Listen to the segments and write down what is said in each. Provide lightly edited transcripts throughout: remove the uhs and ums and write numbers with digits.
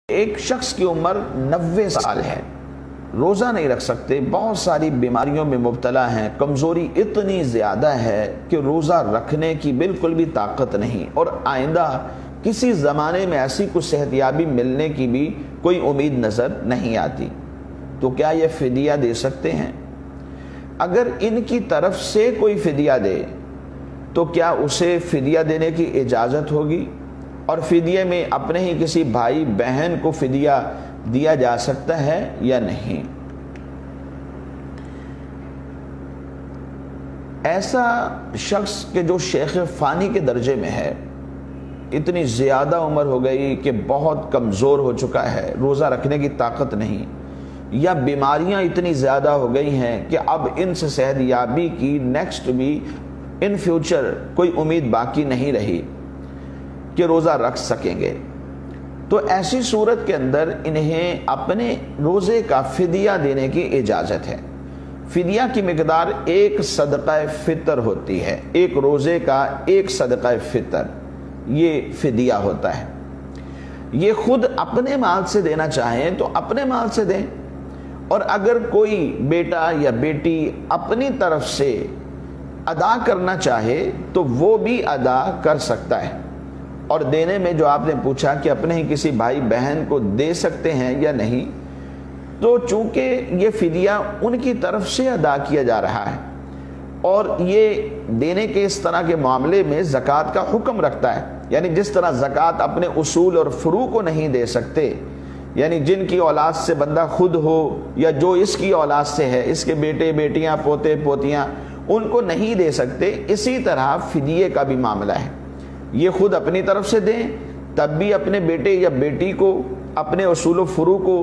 ایک شخص کی عمر 90 سال ہے، روزہ نہیں رکھ سکتے، بہت ساری بیماریوں میں مبتلا ہیں، کمزوری اتنی زیادہ ہے کہ روزہ رکھنے کی بالکل بھی طاقت نہیں، اور آئندہ کسی زمانے میں ایسی کچھ صحتیابی ملنے کی بھی کوئی امید نظر نہیں آتی، تو کیا یہ فدیہ دے سکتے ہیں؟ اگر ان کی طرف سے کوئی فدیہ دے تو کیا اسے فدیہ دینے کی اجازت ہوگی؟ اور فدیے میں اپنے ہی کسی بھائی بہن کو فدیہ دیا جا سکتا ہے یا نہیں؟ ایسا شخص کہ جو شیخ فانی کے درجے میں ہے، اتنی زیادہ عمر ہو گئی کہ بہت کمزور ہو چکا ہے، روزہ رکھنے کی طاقت نہیں، یا بیماریاں اتنی زیادہ ہو گئی ہیں کہ اب ان سے صحت یابی کی نیکسٹ بھی ان فیوچر کوئی امید باقی نہیں رہی کہ روزہ رکھ سکیں گے، تو ایسی صورت کے اندر انہیں اپنے روزے کا فدیہ دینے کی اجازت ہے۔ فدیہ کی مقدار ایک صدقہ فطر ہوتی ہے، ایک روزے کا ایک صدقہ فطر یہ فدیہ ہوتا ہے۔ یہ خود اپنے مال سے دینا چاہیں تو اپنے مال سے دیں، اور اگر کوئی بیٹا یا بیٹی اپنی طرف سے ادا کرنا چاہے تو وہ بھی ادا کر سکتا ہے۔ اور دینے میں جو آپ نے پوچھا کہ اپنے ہی کسی بھائی بہن کو دے سکتے ہیں یا نہیں، تو چونکہ یہ فدیہ ان کی طرف سے ادا کیا جا رہا ہے، اور یہ دینے کے اس طرح کے معاملے میں زکوٰۃ کا حکم رکھتا ہے، یعنی جس طرح زکوٰۃ اپنے اصول اور فروع کو نہیں دے سکتے، یعنی جن کی اولاد سے بندہ خود ہو یا جو اس کی اولاد سے ہے، اس کے بیٹے بیٹیاں پوتے پوتیاں، ان کو نہیں دے سکتے، اسی طرح فدیے کا بھی معاملہ ہے۔ یہ خود اپنی طرف سے دیں تب بھی اپنے بیٹے یا بیٹی کو اپنے اصول و فروع کو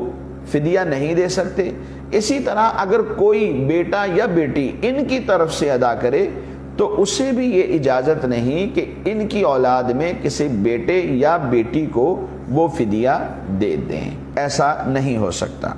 فدیہ نہیں دے سکتے، اسی طرح اگر کوئی بیٹا یا بیٹی ان کی طرف سے ادا کرے تو اسے بھی یہ اجازت نہیں کہ ان کی اولاد میں کسی بیٹے یا بیٹی کو وہ فدیہ دے دیں، ایسا نہیں ہو سکتا۔